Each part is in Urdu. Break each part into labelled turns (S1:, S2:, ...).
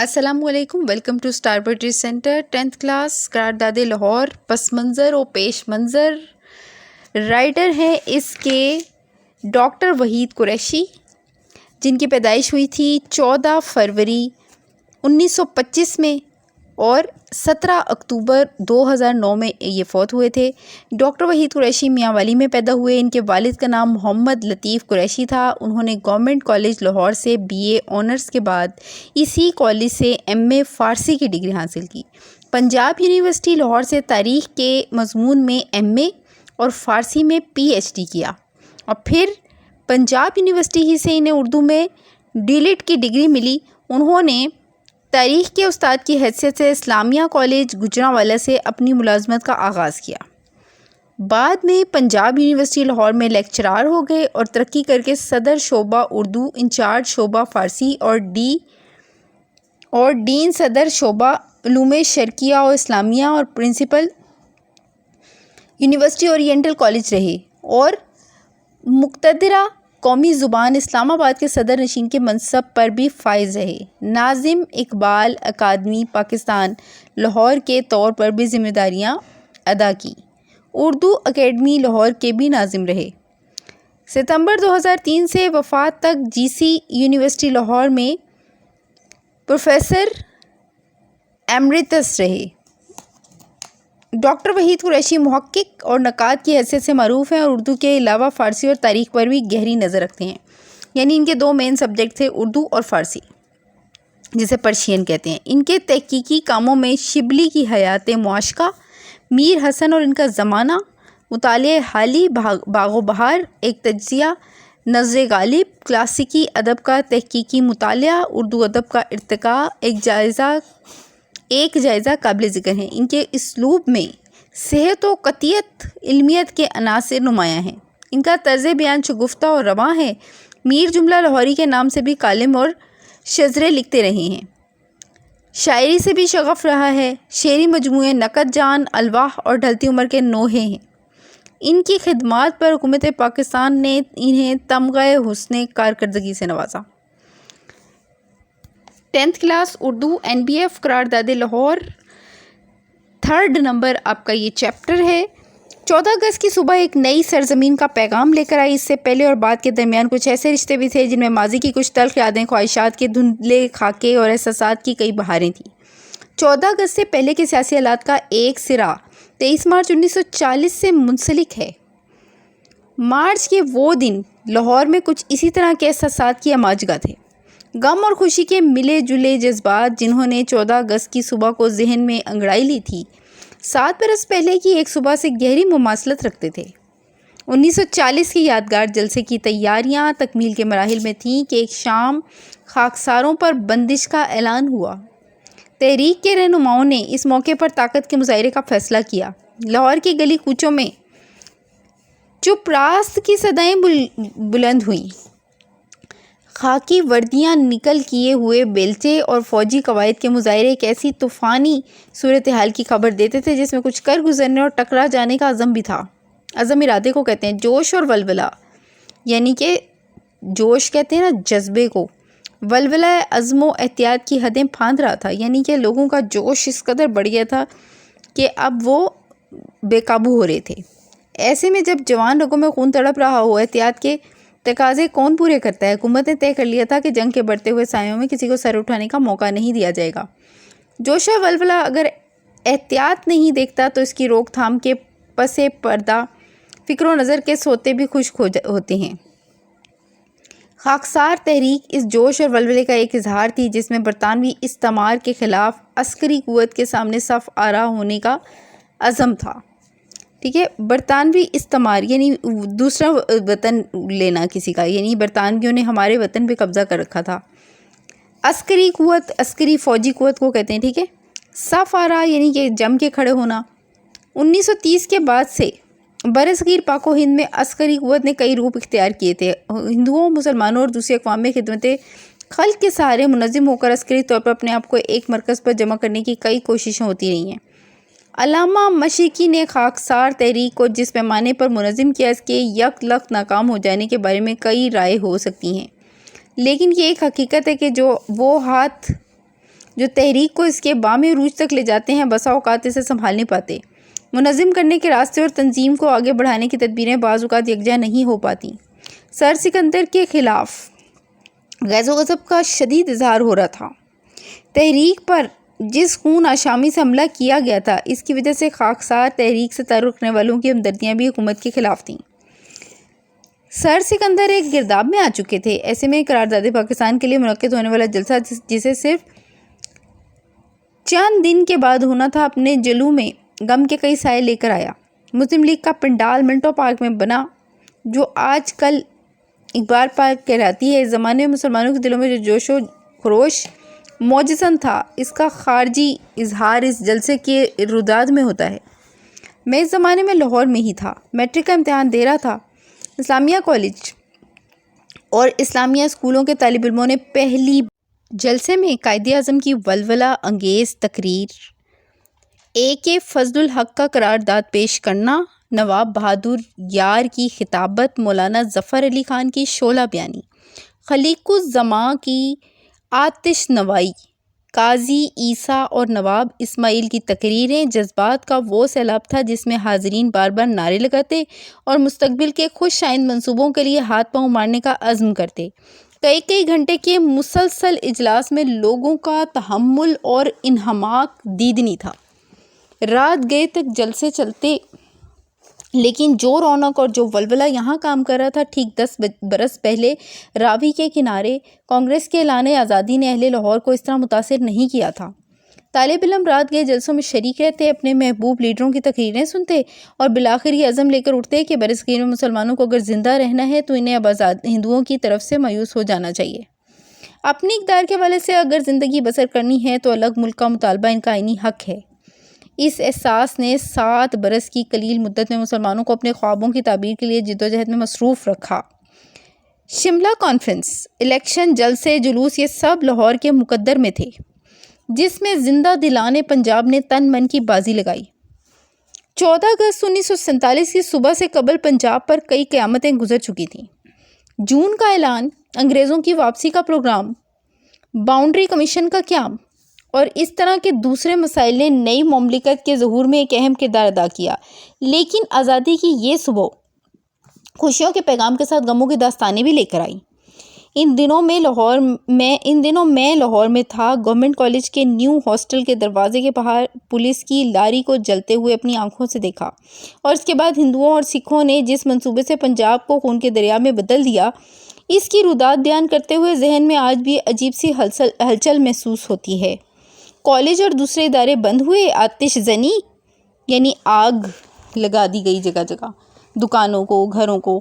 S1: السلام علیکم، welcome to star poetry centre 10th class قرارداد لاہور۔ پس منظر و پیش منظر رائٹر ہیں اس کے ڈاکٹر وحید قریشی، جن کی پیدائش ہوئی تھی 14 فروری 1925 میں اور 17 اکتوبر 2009 میں یہ فوت ہوئے تھے۔ ڈاکٹر وحید قریشی میاں والی میں پیدا ہوئے۔ ان کے والد کا نام محمد لطیف قریشی تھا۔ انہوں نے گورنمنٹ کالج لاہور سے BA آنرز کے بعد اسی کالج سے MA فارسی کی ڈگری حاصل کی۔ پنجاب یونیورسٹی لاہور سے تاریخ کے مضمون میں MA اور فارسی میں PhD کیا، اور پھر پنجاب یونیورسٹی ہی سے انہیں اردو میں DLED کی ڈگری ملی۔ انہوں نے تاریخ کے استاد کی حیثیت سے اسلامیہ کالج گوجرانوالہ سے اپنی ملازمت کا آغاز کیا۔ بعد میں پنجاب یونیورسٹی لاہور میں لیکچرار ہو گئے اور ترقی کر کے صدر شعبہ اردو، انچارج شعبہ فارسی اور ڈین صدر شعبہ علوم شرقیہ و اسلامیہ اور پرنسپل یونیورسٹی اورینٹل کالج رہے، اور مقتدرہ قومی زبان اسلام آباد کے صدر نشین کے منصب پر بھی فائز رہے۔ ناظم اقبال اکادمی پاکستان لاہور کے طور پر بھی ذمہ داریاں ادا کی۔ اردو اکیڈمی لاہور کے بھی ناظم رہے۔ ستمبر 2003 سے وفات تک GC یونیورسٹی لاہور میں پروفیسر ایمریٹس رہے۔ ڈاکٹر وحید قریشی محقق اور نقاد کی حیثیت سے معروف ہیں، اور اردو کے علاوہ فارسی اور تاریخ پر بھی گہری نظر رکھتے ہیں۔ یعنی ان کے دو مین سبجیکٹ تھے، اردو اور فارسی، جسے پرشین کہتے ہیں۔ ان کے تحقیقی کاموں میں شبلی کی حیات معاشقہ، میر حسن اور ان کا زمانہ، مطالعہ حالی، باغ و بہار، ایک تجزیہ، نظر غالب، کلاسیکی ادب کا تحقیقی مطالعہ، اردو ادب کا ارتقاء، ایک جائزہ قابل ذکر ہیں۔ ان کے اسلوب میں صحت و قطعیت علمیت کے عناصر نمایاں ہیں۔ ان کا طرز بیان شگفتہ اور رواں ہے۔ میر جملہ لاہوری کے نام سے بھی کالم اور شزرے لکھتے رہے ہیں۔ شاعری سے بھی شغف رہا ہے۔ شعری مجموعے نقد جان، الواح اور ڈھلتی عمر کے نوحے ہیں۔ ان کی خدمات پر حکومت پاکستان نے انہیں تمغہ حسن کارکردگی سے نوازا۔ 10th کلاس اردو NBF قرارداد لاہور 3rd نمبر آپ کا یہ چیپٹر ہے۔ 14 اگست کی صبح ایک نئی سرزمین کا پیغام لے کر آئی۔ اس سے پہلے اور بعد کے درمیان کچھ ایسے رشتے بھی تھے جن میں ماضی کی کچھ تلخ یادیں، خواہشات کے دھندلے خاکے اور احساسات کی کئی بہاریں تھیں۔ 14 اگست سے پہلے کے سیاسی حالات کا ایک سرا 23 مارچ 1940 سے منسلک ہے۔ مارچ کے وہ دن لاہور میں کچھ اسی طرح کے احساسات کی اماجگاہ تھے۔ غم اور خوشی کے ملے جلے جذبات جنہوں نے 14 اگست کی صبح کو ذہن میں انگڑائی لی تھی، 7 برس پہلے کی ایک صبح سے گہری مماثلت رکھتے تھے۔ 1940 کی یادگار جلسے کی تیاریاں تکمیل کے مراحل میں تھیں کہ ایک شام خاکساروں پر بندش کا اعلان ہوا۔ تحریک کے رہنماؤں نے اس موقع پر طاقت کے مظاہرے کا فیصلہ کیا۔ لاہور کی گلی کوچوں میں چپ راست کی صدائیں بلند ہوئیں۔ خاکی وردیاں نکل کیے ہوئے بیلچے اور فوجی قواعد کے مظاہرے ایک ایسی طوفانی صورتحال کی خبر دیتے تھے جس میں کچھ کر گزرنے اور ٹکرا جانے کا عزم بھی تھا۔ عزم ارادے کو کہتے ہیں۔ جوش اور ولولہ، یعنی کہ جوش کہتے ہیں نا جذبے کو، ولولہ عزم و احتیاط کی حدیں پھاند رہا تھا، یعنی کہ لوگوں کا جوش اس قدر بڑھ گیا تھا کہ اب وہ بے قابو ہو رہے تھے۔ ایسے میں جب جوان رگوں میں خون تڑپ رہا ہو، احتیاط کے تقاضے کون پورے کرتا ہے؟ حکومت نے طے کر لیا تھا کہ جنگ کے بڑھتے ہوئے سایوں میں کسی کو سر اٹھانے کا موقع نہیں دیا جائے گا۔ جوش و ولولہ اگر احتیاط نہیں دیکھتا تو اس کی روک تھام کے پس پردہ فکر و نظر کے سوتے بھی خشک ہوتے ہیں۔ خاکسار تحریک اس جوش اور ولولے کا ایک اظہار تھی جس میں برطانوی استعمار کے خلاف عسکری قوت کے سامنے صف آرا ہونے کا عزم تھا۔ ٹھیک ہے، برطانوی استعمار یعنی دوسرا وطن لینا کسی کا، یعنی برطانویوں نے ہمارے وطن پہ قبضہ کر رکھا تھا۔ عسکری قوت، عسکری فوجی قوت کو کہتے ہیں۔ ٹھیک ہے، صف آرا یعنی کہ جم کے کھڑے ہونا۔ 1930 کے بعد سے برصغیر پاک و ہند میں عسکری قوت نے کئی روپ اختیار کیے تھے۔ ہندوؤں، مسلمانوں اور دوسری اقوام میں خدمت خلق کے سہارے منظم ہو کر عسکری طور پر اپنے آپ کو ایک مرکز پر جمع کرنے کی کئی کوششیں ہوتی رہی ہیں۔ علامہ مشرقی نے خاکسار تحریک کو جس پیمانے پر منظم کیا، اس کے یک لخت ناکام ہو جانے کے بارے میں کئی رائے ہو سکتی ہیں، لیکن یہ ایک حقیقت ہے کہ جو وہ ہاتھ جو تحریک کو اس کے بام عروج تک لے جاتے ہیں بسا اوقات اسے سنبھال نہیں پاتے۔ منظم کرنے کے راستے اور تنظیم کو آگے بڑھانے کی تدبیریں بعض اوقات یکجا نہیں ہو پاتی۔ سر سکندر کے خلاف غیظ و غضب کا شدید اظہار ہو رہا تھا۔ تحریک پر جس خون آشامی سے حملہ کیا گیا تھا، اس کی وجہ سے خاکسار تحریک سے تعلق رکھنے والوں کی ہمدردیاں بھی حکومت کے خلاف تھیں۔ سر سکندر ایک گرداب میں آ چکے تھے۔ ایسے میں قرارداد پاکستان کے لیے منعقد ہونے والا جلسہ جسے صرف چند دن کے بعد ہونا تھا، اپنے جلوہ میں غم کے کئی سائے لے کر آیا۔ مسلم لیگ کا پنڈال منٹو پارک میں بنا، جو آج کل اقبال پارک کہلاتی ہے۔ اس زمانے میں مسلمانوں کے دلوں میں جو جوش و خروش موجزن تھا، اس کا خارجی اظہار اس جلسے کے روداد میں ہوتا ہے۔ میں اس زمانے میں لاہور میں ہی تھا، میٹرک کا امتحان دے رہا تھا۔ اسلامیہ کالج اور اسلامیہ اسکولوں کے طالب علموں نے پہلی جلسے میں قائد اعظم کی ولولہ انگیز تقریر، A.K. فضل الحق کا قرارداد پیش کرنا، نواب بہادر یار کی خطابت، مولانا ظفر علی خان کی شعلہ بیانی، خلیق الزماں کی آتش نوائی، قاضی عیسیٰ اور نواب اسماعیل کی تقریریں، جذبات کا وہ سیلاب تھا جس میں حاضرین بار بار نعرے لگاتے اور مستقبل کے خوش آئند منصوبوں کے لیے ہاتھ پاؤں مارنے کا عزم کرتے۔ کئی گھنٹے کے مسلسل اجلاس میں لوگوں کا تحمل اور انہماک دیدنی تھا۔ رات گئے تک جلسے چلتے، لیکن جو رونق اور جو ولولہ یہاں کام کر رہا تھا، ٹھیک 10 برس پہلے راوی کے کنارے کانگریس کے اعلان آزادی نے اہل لاہور کو اس طرح متاثر نہیں کیا تھا۔ طالب علم رات گئے جلسوں میں شریک رہتے، اپنے محبوب لیڈروں کی تقریریں سنتے اور بالآخر یہ عزم لے کر اٹھتے کہ برصغیر میں مسلمانوں کو اگر زندہ رہنا ہے تو انہیں اب آزاد ہندوؤں کی طرف سے مایوس ہو جانا چاہیے۔ اپنی اقدار کے حوالے سے اگر زندگی بسر کرنی ہے تو الگ ملک کا مطالبہ ان کا آئینی حق ہے۔ اس احساس نے 7 برس کی قلیل مدت میں مسلمانوں کو اپنے خوابوں کی تعبیر کے لیے جدوجہد میں مصروف رکھا۔ شملہ کانفرنس، الیکشن، جلسے، جلوس، یہ سب لاہور کے مقدر میں تھے، جس میں زندہ دلانے پنجاب نے تن من کی بازی لگائی۔ 14 اگست 1947 کی صبح سے قبل پنجاب پر کئی قیامتیں گزر چکی تھیں۔ جون کا اعلان، انگریزوں کی واپسی کا پروگرام، باؤنڈری کمیشن کا قیام اور اس طرح کے دوسرے مسائل نے نئی مملکت کے ظہور میں ایک اہم کردار ادا کیا۔ لیکن آزادی کی یہ صبح خوشیوں کے پیغام کے ساتھ غموں کی داستانیں بھی لے کر آئی۔ ان دنوں میں لاہور میں تھا۔ گورنمنٹ کالج کے نیو ہاسٹل کے دروازے کے باہر پولیس کی لاری کو جلتے ہوئے اپنی آنکھوں سے دیکھا، اور اس کے بعد ہندوؤں اور سکھوں نے جس منصوبے سے پنجاب کو خون کے دریا میں بدل دیا، اس کی روداد بیان کرتے ہوئے ذہن میں آج بھی عجیب سی ہلچل محسوس ہوتی ہے۔ کالج اور دوسرے ادارے بند ہوئے، آتش زنی یعنی آگ لگا دی گئی جگہ جگہ، دکانوں کو، گھروں کو،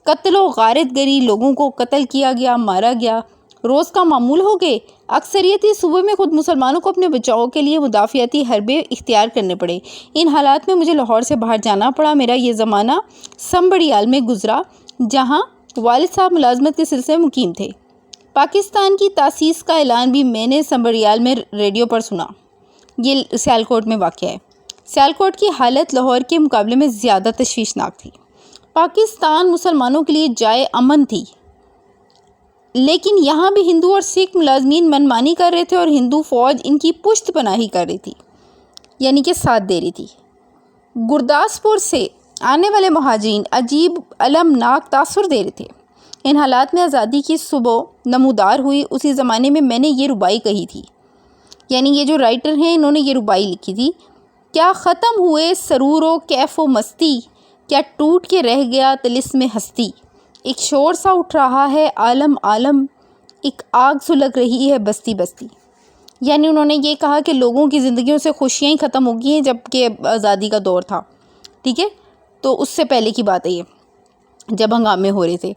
S1: قتل و غارت گری، لوگوں کو قتل کیا گیا، مارا گیا، روز کا معمول ہو گئے۔ اکثریتی صوبے میں خود مسلمانوں کو اپنے بچاؤ کے لیے مدافعتی حربے اختیار کرنے پڑے۔ ان حالات میں مجھے لاہور سے باہر جانا پڑا۔ میرا یہ زمانہ سنبڑیال میں گزرا، جہاں والد صاحب ملازمت کے سلسلے میں مقیم تھے۔ پاکستان کی تاسیس کا اعلان بھی میں نے سنبڑیال میں ریڈیو پر سنا۔ یہ سیالکوٹ میں واقع ہے۔ سیالکوٹ کی حالت لاہور کے مقابلے میں زیادہ تشویشناک تھی۔ پاکستان مسلمانوں کے لیے جائے امن تھی، لیکن یہاں بھی ہندو اور سکھ ملازمین منمانی کر رہے تھے اور ہندو فوج ان کی پشت پناہی کر رہی تھی، یعنی کہ ساتھ دے رہی تھی۔ گرداسپور سے آنے والے مہاجرین عجیب المناک تاثر دے رہے تھے۔ ان حالات میں آزادی کی صبح نمودار ہوئی۔ اسی زمانے میں میں نے یہ ربائی کہی تھی، یعنی یہ جو رائٹر ہیں انہوں نے یہ ربائی لکھی تھی، کیا ختم ہوئے سرور و کیف و مستی، کیا ٹوٹ کے رہ گیا طلسم ہستی، ایک شور سا اٹھ رہا ہے عالم عالم، ایک آگ سلگ رہی ہے بستی بستی۔ یعنی انہوں نے یہ کہا کہ لوگوں کی زندگیوں سے خوشیاں ہی ختم ہو گئی ہیں جب کہ آزادی کا دور تھا، ٹھیک ہے، تو اس سے پہلے کی بات ہے یہ، جب ہنگامے ہو رہے تھے۔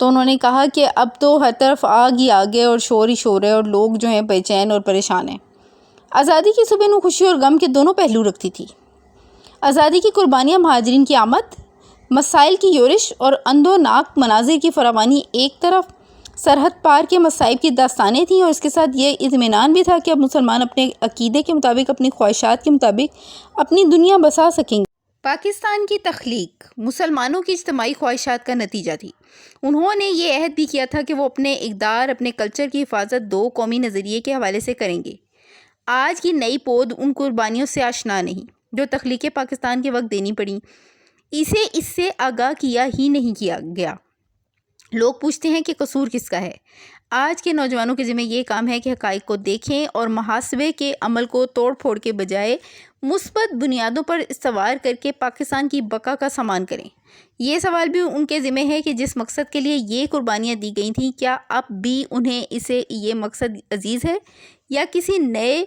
S1: تو انہوں نے کہا کہ اب تو ہر طرف آگ ہی آگ ہے اور شور ہی شور ہے اور لوگ جو ہیں بے چین اور پریشان ہیں۔ آزادی کی صبح نو خوشی اور غم کے دونوں پہلو رکھتی تھی۔ آزادی کی قربانیاں، مہاجرین کی آمد، مسائل کی یورش اور اندوناک مناظر کی فراوانی ایک طرف، سرحد پار کے مصائب کی داستانیں تھیں، اور اس کے ساتھ یہ اطمینان بھی تھا کہ اب مسلمان اپنے عقیدے کے مطابق، اپنی خواہشات کے مطابق اپنی دنیا بسا سکیں گے۔ پاکستان کی تخلیق مسلمانوں کی اجتماعی خواہشات کا نتیجہ تھی۔ انہوں نے یہ عہد بھی کیا تھا کہ وہ اپنے اقدار، اپنے کلچر کی حفاظت 2 قومی نظریے کے حوالے سے کریں گے۔ آج کی نئی پود ان قربانیوں سے آشنا نہیں جو تخلیق پاکستان کے وقت دینی پڑیں، اسے اس سے آگاہ کیا ہی نہیں کیا گیا۔ لوگ پوچھتے ہیں کہ قصور کس کا ہے؟ آج کے نوجوانوں کے ذمہ یہ کام ہے کہ حقائق کو دیکھیں اور محاسبے کے عمل کو توڑ پھوڑ کے بجائے مثبت بنیادوں پر استوار کر کے پاکستان کی بقا کا سامان کریں۔ یہ سوال بھی ان کے ذمہ ہے کہ جس مقصد کے لیے یہ قربانیاں دی گئی تھیں، کیا اب بھی انہیں یہ مقصد عزیز ہے، یا کسی نئے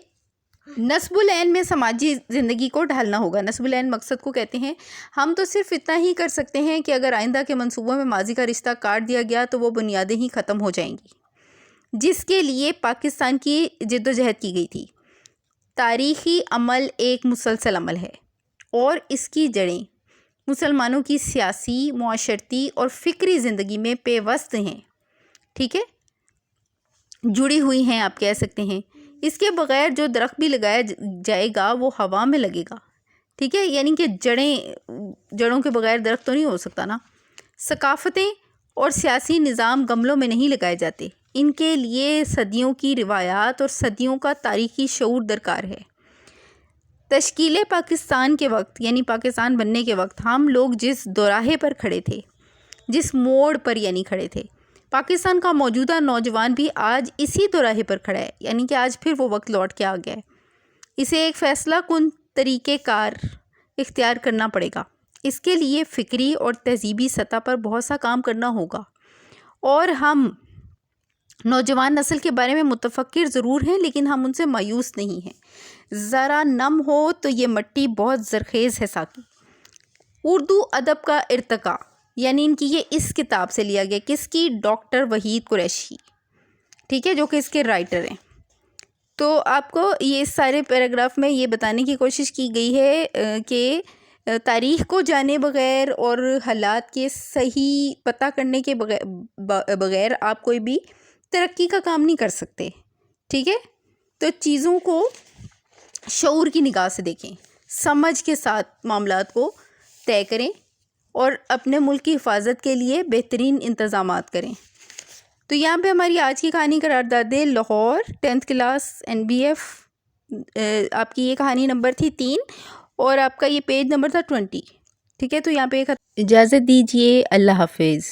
S1: نصب العین میں سماجی زندگی کو ڈھالنا ہوگا؟ نصب العین مقصد کو کہتے ہیں۔ ہم تو صرف اتنا ہی کر سکتے ہیں کہ اگر آئندہ کے منصوبوں میں ماضی کا رشتہ کاٹ دیا گیا تو وہ بنیادیں ہی ختم ہو جائیں گی جس کے لیے پاکستان کی جد و جہد کی گئی تھی۔ تاریخی عمل ایک مسلسل عمل ہے اور اس کی جڑیں مسلمانوں کی سیاسی، معاشرتی اور فکری زندگی میں پیوست ہیں، ٹھیک ہے، جڑی ہوئی ہیں، آپ کہہ سکتے ہیں۔ اس کے بغیر جو درخت بھی لگایا جائے گا وہ ہوا میں لگے گا، ٹھیک ہے، یعنی کہ جڑوں کے بغیر درخت تو نہیں ہو سکتا نا۔ ثقافتیں اور سیاسی نظام گملوں میں نہیں لگائے جاتے، ان کے لیے صدیوں کی روایات اور صدیوں کا تاریخی شعور درکار ہے۔ تشکیل پاکستان کے وقت، یعنی پاکستان بننے کے وقت، ہم لوگ جس دوراہے پر کھڑے تھے، جس موڑ پر یعنی کھڑے تھے، پاکستان کا موجودہ نوجوان بھی آج اسی دوراہے پر کھڑا ہے، یعنی کہ آج پھر وہ وقت لوٹ کے آ گیا ہے۔ اسے ایک فیصلہ کن طریقہ کار اختیار کرنا پڑے گا۔ اس کے لیے فکری اور تہذیبی سطح پر بہت سا کام کرنا ہوگا، اور ہم نوجوان نسل کے بارے میں متفکر ضرور ہیں لیکن ہم ان سے مایوس نہیں ہیں۔ ذرا نم ہو تو یہ مٹی بہت زرخیز ہے ساقی۔ اردو ادب کا ارتقاء، یعنی ان کی یہ اس کتاب سے لیا گیا، کس کی؟ ڈاکٹر وحید قریشی، ٹھیک ہے، جو کہ اس کے رائٹر ہیں۔ تو آپ کو یہ اس سارے پیراگراف میں یہ بتانے کی کوشش کی گئی ہے کہ تاریخ کو جانے بغیر اور حالات کے صحیح پتہ کرنے کے بغیر آپ کوئی بھی ترقی کا کام نہیں کر سکتے، ٹھیک ہے۔ تو چیزوں کو شعور کی نگاہ سے دیکھیں، سمجھ کے ساتھ معاملات کو طے کریں اور اپنے ملک کی حفاظت کے لیے بہترین انتظامات کریں۔ تو یہاں پہ ہماری آج کی کہانی قرارداد لاہور 10th کلاس NBF، آپ کی یہ کہانی نمبر تھی 3 اور آپ کا یہ پیج نمبر تھا 20، ٹھیک ہے۔ تو یہاں پہ اجازت دیجیے، اللہ حافظ۔